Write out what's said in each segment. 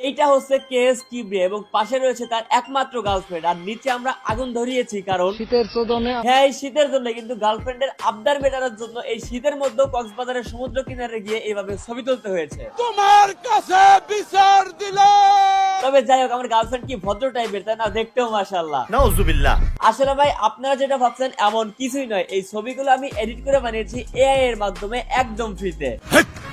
এইটা হচ্ছে কেএস কিবরে এবং পাশে রয়েছে তার একমাত্র গার্লফ্রেন্ড। আর নিচে আমরা আগুন ধরিয়েছি কারণ শীতের চোদনে হ্যাঁ, এই শীতের জন্য কিন্তু গার্লফ্রেন্ডের আবদার মেটানোর জন্য এই শীতের মধ্যে কক্সবাজারের সমুদ্র কিনারে গিয়ে এইভাবে ছবি তুলতে হয়েছে। তোমার কাছে বিচার দিলাম। তবে যাই হোক, আমার গার্লফ্রেন্ড কি ভদ্র টাইপের, তাই না? দেখতেও মাশাআল্লাহ। নাউজুবিল্লাহ। আসলে ভাই, আপনারা যেটা ভাবছেন এমন কিছুই নয়। এই ছবিগুলো আমি এডিট করে বানিয়েছি এআই এর মাধ্যমে একদম ফ্রিতে।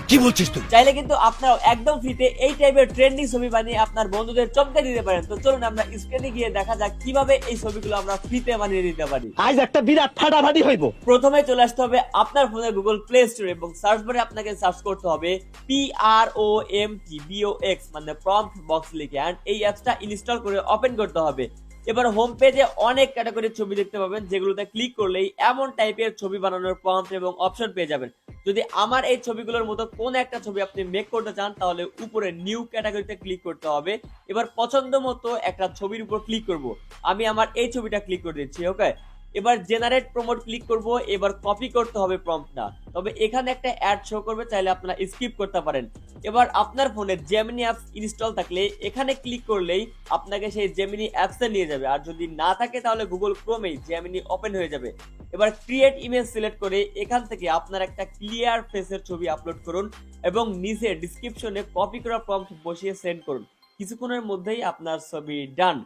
কি বলছিস তুই? চাইলে কিন্তু আপনারাও একদম ফ্রিতে এই টাইপের ট্রেন্ডিং ছবি বানিয়ে আপনার বন্ধুদের চমকে দিতে পারেন। তো চলুন আমরা স্ক্রিনে গিয়ে দেখা যাক কিভাবে এই ছবিগুলো আমরা ফ্রিতে বানিয়ে দিতে পারি। আজ একটা বিরাট ফাটাফাটি হইব। প্রথমে চলে আসতে হবে আপনার ফোনে গুগল প্লে স্টোর এবং সার্চ বারে আপনাকে সার্চ করতে হবে PROMPBOX মানে প্রম্পট বক্স লিখে, এন্ড এই অ্যাপসটা ইনস্টল করে ওপেন করতে হবে। এবার হোম পেজে অনেক ক্যাটাগরির ছবি দেখতে পাবেন, যেগুলোতে ক্লিক করলেই এমন টাইপের ছবি বানানোর প্রম্পট এবং অপশন পেয়ে যাবেন। যদি আমার এই ছবিগুলোর মতো কোন একটা ছবি আপনি মেক করতে চান, তাহলে উপরে নিউ ক্যাটাগরিতে ক্লিক করতে হবে। এবার পছন্দ মতো একটা ছবির উপর ক্লিক করব। আমি আমার এই ছবিটা ক্লিক করে দিচ্ছি। ওকে, এবার জেনারেট প্রমোট ক্লিক করব। এবার কপি করতে হবে প্রম্পটটা। তবে এখানে একটা অ্যাড শো করবে, চাইলে আপনারা স্কিপ করতে পারেন। এবার আপনার ফোনে জেমিনি অ্যাপস ইনস্টল থাকলে এখানে ক্লিক করলেই আপনাকে সেই জেমিনি অ্যাপসে নিয়ে যাবে, আর যদি না থাকে তাহলে গুগল ক্রোমেই জেমিনি ওপেন হয়ে যাবে। এবার ক্রিয়েট ইমেজ সিলেক্ট করে এখান থেকে আপনার একটা ক্লিয়ার ফেসের ছবি আপলোড করুন এবং নিচে ডেসক্রিপশনে কপি করা প্রম্পট বসিয়ে সেন্ড করুন। কিছুক্ষণের মধ্যেই আপনার ছবি ডান।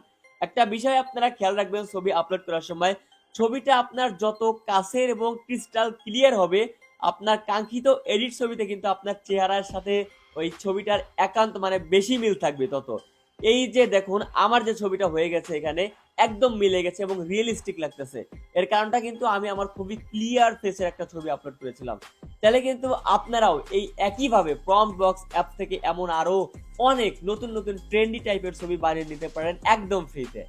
একটা বিষয় আপনারা খেয়াল রাখবেন, ছবি আপলোড করার সময় ছবিটা আপনার যত কাছের এবং ক্রিস্টাল ক্লিয়ার হবে, আপনার কাঙ্ক্ষিত এডিট ছবিতে কিন্তু আপনার চেহারার সাথে ওই ছবিটার একান্ত মানে বেশি মিল থাকবে তত। এই যে দেখুন, আমার যে ছবিটা হয়ে গেছে এখানে একদম মিলে গেছে এবং রিয়েলিস্টিক লাগতেছে। এর কারণটা কিন্তু আমি আমার খুবই ক্লিয়ার ফেসের একটা ছবি আপলোড করেছিলাম। তাহলে কিন্তু আপনারাও এই একইভাবে প্রম্পট বক্স অ্যাপ থেকে এমন আরো অনেক নতুন নতুন ট্রেন্ডি টাইপের ছবি বানিয়ে নিতে পারেন একদম ফ্রিতে।